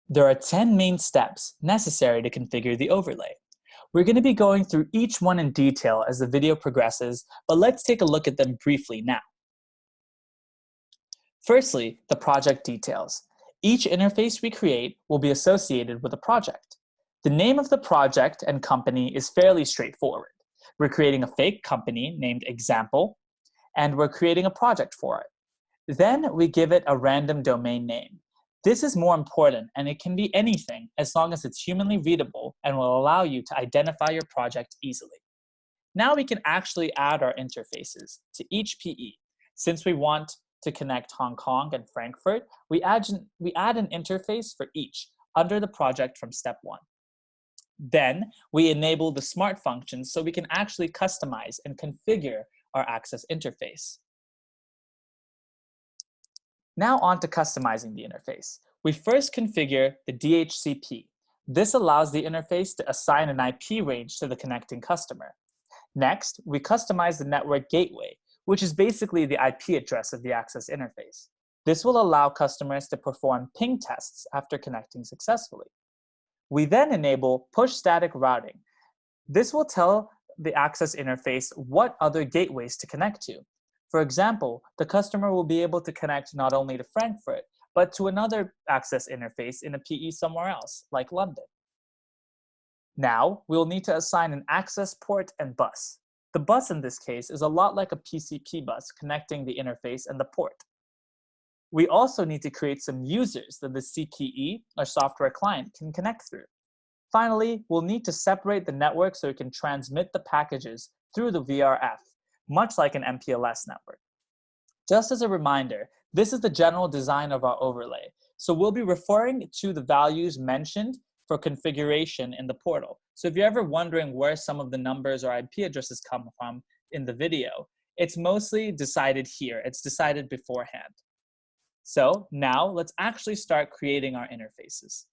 There are 10 main steps necessary to configure the overlay. We're going to be going through each one in detail as the video progresses, but let's take a look at them briefly now. Firstly, the project details. Each interface we create will be associated with a project. The name of the project and company is fairly straightforward. We're creating a fake company named Example, and we're creating a project for it. Then we give it a random domain name. This is more important, and it can be anything as long as it's humanly readable and will allow you to identify your project easily. Now we can actually add our interfaces to each PE. Since we want to connect Hong Kong and Frankfurt, we add an interface for each under the project from step 1. Then we enable the smart functions so we can actually customize and configure our access interface. Now on to customizing the interface. We first configure the DHCP. This allows the interface to assign an IP range to the connecting customer. Next, we customize the network gateway, which is basically the IP address of the access interface. This will allow customers to perform ping tests after connecting successfully. We then enable push static routing. This will tell the access interface what other gateways to connect to. For example, the customer will be able to connect not only to Frankfurt, but to another access interface in a PE somewhere else, like London. Now, we'll need to assign an access port and bus. The bus in this case is a lot like a PCP bus connecting the interface and the port. We also need to create some users that the CPE, or software client, can connect through. Finally, we'll need to separate the network so it can transmit the packages through the VRF, much like an MPLS network. Just as a reminder, this is the general design of our overlay, so we'll be referring to the values mentioned for configuration in the portal. So if you're ever wondering where some of the numbers or IP addresses come from in the video, it's mostly decided here. It's decided beforehand. So now let's actually start creating our interfaces.